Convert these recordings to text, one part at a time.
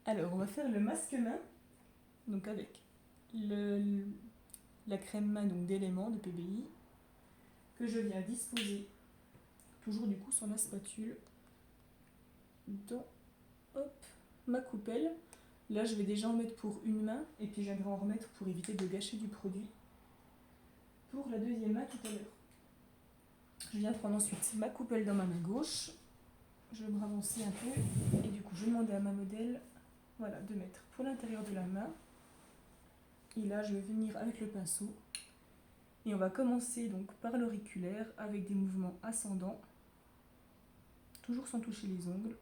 Alors, on va faire le masque main, donc avec la crème main donc d'éléments de PBI que je viens disposer toujours du coup sur la spatule dans ma coupelle. Là, je vais déjà en mettre pour une main et puis je viendrai en remettre pour éviter de gâcher du produit pour la deuxième main tout à l'heure. Je viens prendre ensuite ma coupelle dans ma main gauche. Je vais me ravancer un peu et du coup, je vais demander à ma modèle voilà, de mettre pour l'intérieur de la main. Et là, je vais venir avec le pinceau. Et on va commencer donc par l'auriculaire avec des mouvements ascendants, toujours sans toucher les ongles.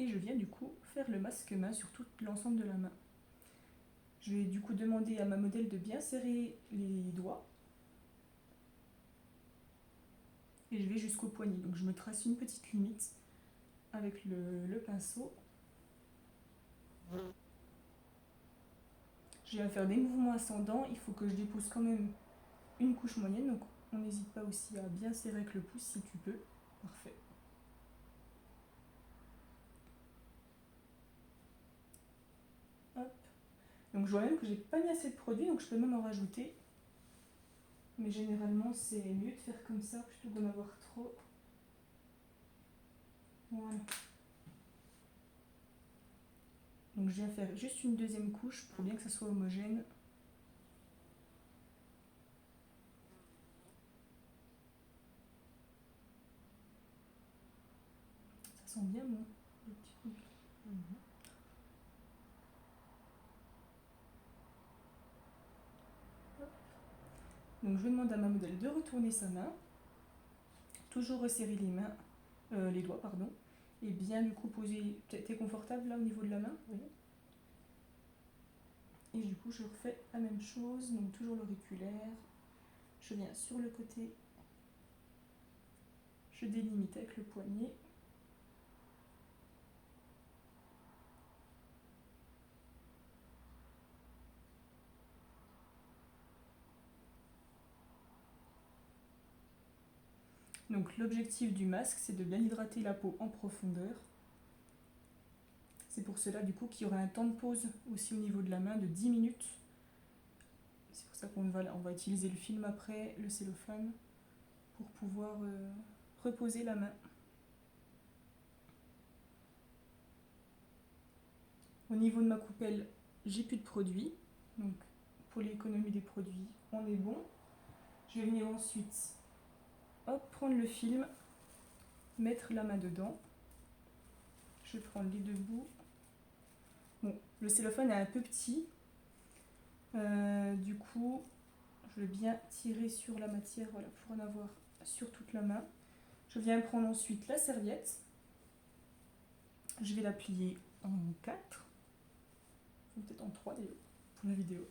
Et je viens du coup faire le masque main sur tout l'ensemble de la main. Je vais du coup demander à ma modèle de bien serrer les doigts. Et je vais jusqu'au poignet. Donc je me trace une petite limite avec le pinceau. Je viens faire des mouvements ascendants. Il faut que je dépose quand même une couche moyenne. Donc on n'hésite pas aussi à bien serrer avec le pouce si tu peux. Parfait. Hop. Donc je vois même que j'ai pas mis assez de produit, donc je peux même en rajouter. Mais généralement c'est mieux de faire comme ça plutôt d'en avoir trop. Voilà. Donc je viens faire juste une deuxième couche pour bien que ça soit homogène. Ça sent bien bon, le petit produit. Donc je demande à ma modèle de retourner sa main, toujours resserrer les doigts, pardon, et bien du coup poser. T'es confortable là au niveau de la main? Oui. Et du coup je refais la même chose, donc toujours l'auriculaire. Je viens sur le côté, je délimite avec le poignet. Donc l'objectif du masque, c'est de bien hydrater la peau en profondeur. C'est pour cela du coup qu'il y aura un temps de pause aussi au niveau de la main de 10 minutes. C'est pour ça qu'on va utiliser le film après, le cellophane, pour pouvoir reposer la main. Au niveau de ma coupelle, j'ai plus de produit. Donc pour l'économie des produits, on est bon. Je vais venir ensuite prendre le film, mettre la main dedans. Je vais prendre les deux bouts. Bon, le cellophane est un peu petit. Du coup, je vais bien tirer sur la matière voilà, pour en avoir sur toute la main. Je viens prendre ensuite la serviette. Je vais la plier en 4. Ou peut-être en 3 d'ailleurs, pour la vidéo.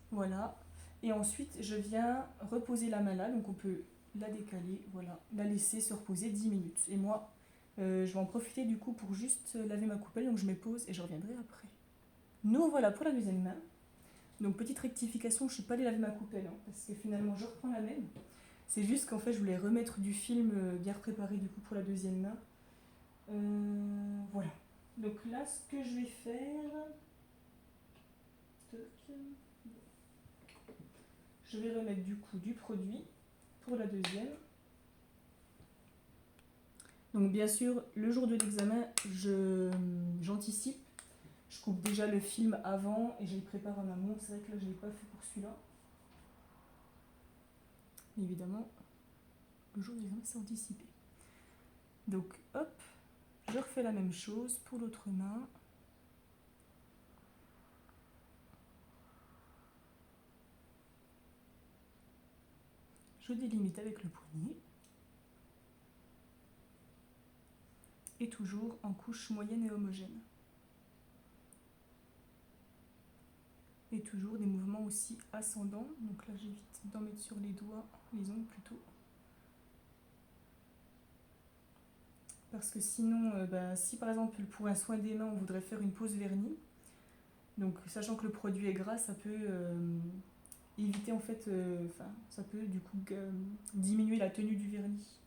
Voilà. Et ensuite, je viens reposer la main là. Donc on peut la décaler, voilà, la laisser se reposer 10 minutes. Et moi, je vais en profiter du coup pour juste laver ma coupelle. Donc je mets pause et je reviendrai après. Nous voilà pour la deuxième main. Donc petite rectification, je ne suis pas allée laver ma coupelle, hein, parce que finalement je reprends la même. C'est juste qu'en fait je voulais remettre du film bien préparé du coup pour la deuxième main. Voilà. Donc là ce que je vais faire... Je vais remettre du coup du produit pour la deuxième. Donc bien sûr, le jour de l'examen, j'anticipe. Je coupe déjà le film avant et je le prépare en amont. C'est vrai que là je ne l'ai pas fait pour celui-là. Évidemment, le jour de l'examen, c'est anticipé. Donc hop, je refais la même chose pour l'autre main. Je délimite avec le poignet. Et toujours en couche moyenne et homogène. Et toujours des mouvements aussi ascendants. Donc là j'évite d'en mettre sur les doigts, les ongles plutôt. Parce que sinon, si par exemple pour un soin des mains on voudrait faire une pose vernis, donc sachant que le produit est gras, ça peut éviter en fait, ça peut du coup diminuer la tenue du vernis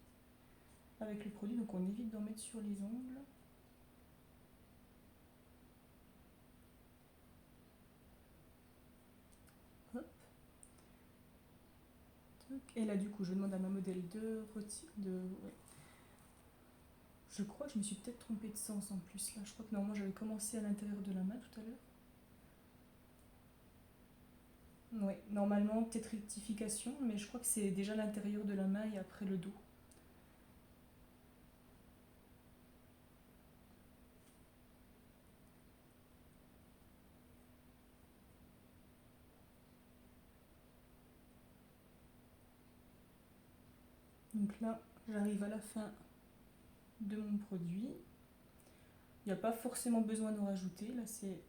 avec le produit, donc on évite d'en mettre sur les ongles. Et là, du coup, je demande à ma modèle de retirer. Ouais. Je crois que je me suis peut-être trompée de sens en plus. Là, je crois que normalement, j'avais commencé à l'intérieur de la main tout à l'heure. Oui, normalement, peut-être rectification, mais je crois que c'est déjà l'intérieur de la main et après le dos. Donc là, j'arrive à la fin de mon produit. Il n'y a pas forcément besoin de rajouter. Là, c'est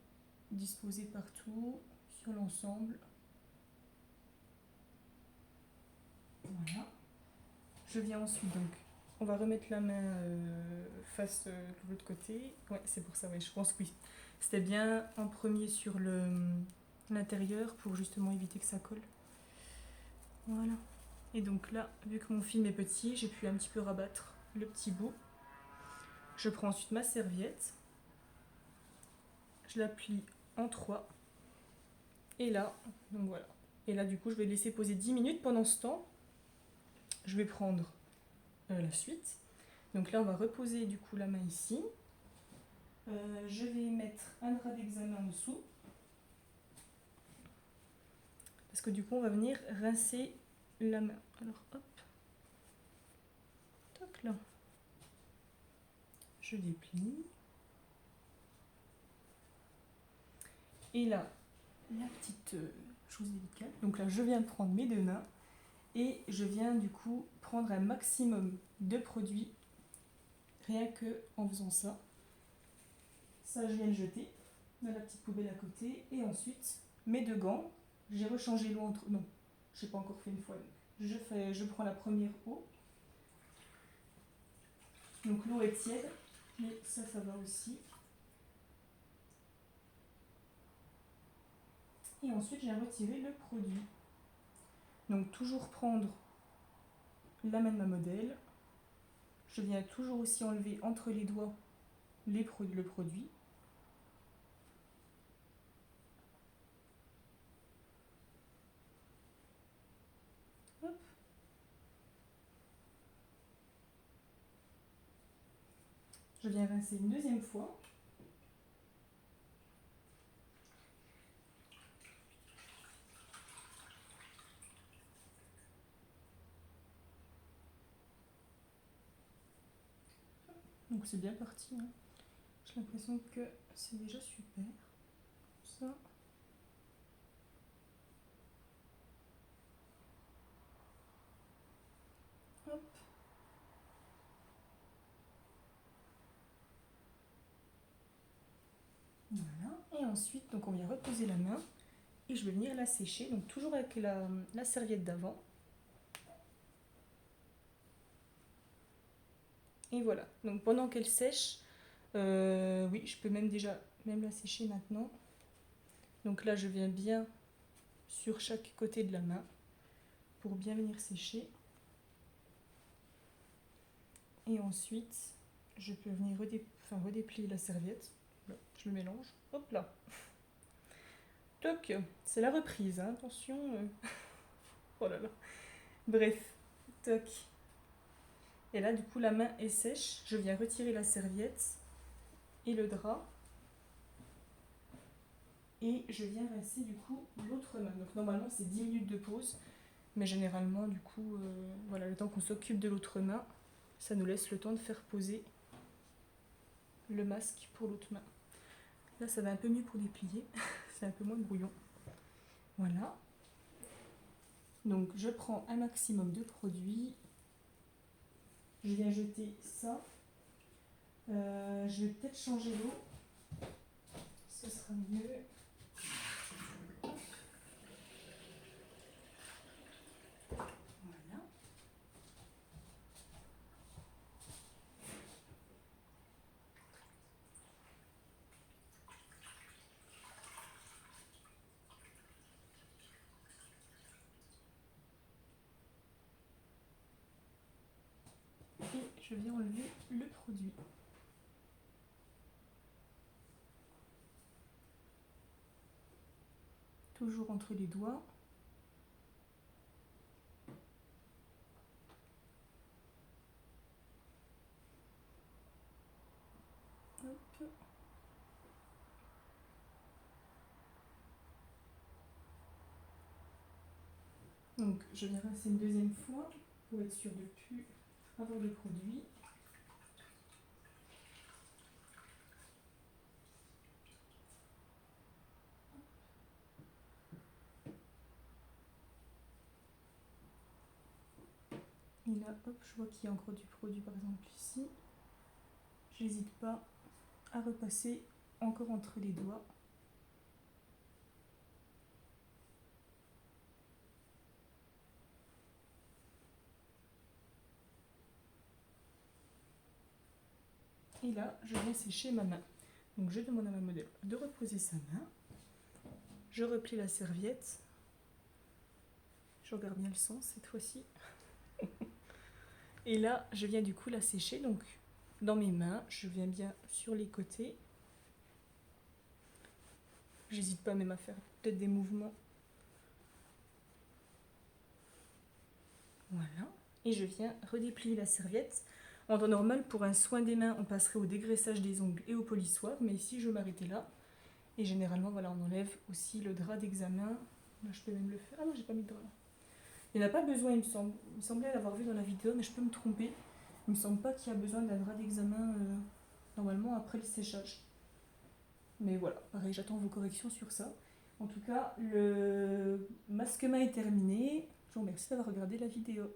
disposé partout sur l'ensemble. Voilà. Je viens ensuite donc. On va remettre la main face de l'autre côté. Ouais, c'est pour ça, ouais, je pense que oui. C'était bien en premier sur l'intérieur pour justement éviter que ça colle. Voilà. Et donc là, vu que mon film est petit, j'ai pu un petit peu rabattre le petit bout. Je prends ensuite ma serviette. Je la plie en 3. Et là, donc voilà. Et là, du coup, je vais laisser poser 10 minutes. Pendant ce temps, je vais prendre la suite. Donc là, on va reposer du coup la main ici. Je vais mettre un drap d'examen en dessous. Parce que du coup, on va venir rincer la main. Alors, hop. Toc là. Je déplie. Et là, la petite chose délicate. Donc là, je viens prendre mes deux mains. Et je viens du coup prendre un maximum de produits. Rien que en faisant ça. Ça, je viens le jeter dans la petite poubelle à côté. Et ensuite, mes deux gants. J'ai rechangé l'eau entre... Non, je n'ai pas encore fait une fois. Je prends la première eau. Donc l'eau est tiède, mais ça va aussi. Et ensuite, j'ai retiré le produit. Donc toujours prendre la main de ma modèle. Je viens toujours aussi enlever entre les doigts le produit. Hop. Je viens rincer une deuxième fois. Donc c'est bien parti. Hein. J'ai l'impression que c'est déjà super. Ça. Hop. Voilà. Et ensuite, donc on vient reposer la main. Et je vais venir la sécher. Donc toujours avec la serviette d'avant. Et voilà. Donc pendant qu'elle sèche, oui, je peux même déjà la sécher maintenant. Donc là, je viens bien sur chaque côté de la main pour bien venir sécher. Et ensuite, je peux venir redéplier la serviette. Là, je le mélange. Hop là. Toc. C'est la reprise, hein, attention. Oh là là. Bref. Toc. Et là, du coup, la main est sèche. Je viens retirer la serviette et le drap. Et je viens rincer du coup l'autre main. Donc normalement, c'est 10 minutes de pause. Mais généralement, du coup, voilà, le temps qu'on s'occupe de l'autre main, ça nous laisse le temps de faire poser le masque pour l'autre main. Là, ça va un peu mieux pour déplier. C'est un peu moins brouillon. Voilà. Donc, je prends un maximum de produits. Je viens jeter ça. Je vais peut-être changer l'eau. Ce sera mieux. Voilà. Et je viens enlever le produit. Toujours entre les doigts. Hop. Donc je viens rincer une deuxième fois pour être sûr de ne plus avoir de produit. Et là, hop, je vois qu'il y a encore du produit par exemple ici. J'hésite pas à repasser encore entre les doigts. Et là, je viens sécher ma main. Donc je demande à ma modèle de reposer sa main. Je replie la serviette. Je regarde bien le sens cette fois-ci. Et là, je viens du coup la sécher. Donc dans mes mains, je viens bien sur les côtés. J'hésite pas même à faire peut-être des mouvements. Voilà. Et je viens redéplier la serviette. En temps normal, pour un soin des mains, on passerait au dégraissage des ongles et au polissoir. Mais ici, je vais m'arrêter là. Et généralement, voilà, on enlève aussi le drap d'examen. Là, je peux même le faire. Ah non, j'ai pas mis de drap là. Il n'y en a pas besoin, il me semble. Il me semblait l'avoir vu dans la vidéo, mais je peux me tromper. Il me semble pas qu'il y a besoin d'un drap d'examen normalement après le séchage. Mais voilà, pareil, j'attends vos corrections sur ça. En tout cas, le masque main est terminé. Je vous remercie d'avoir regardé la vidéo.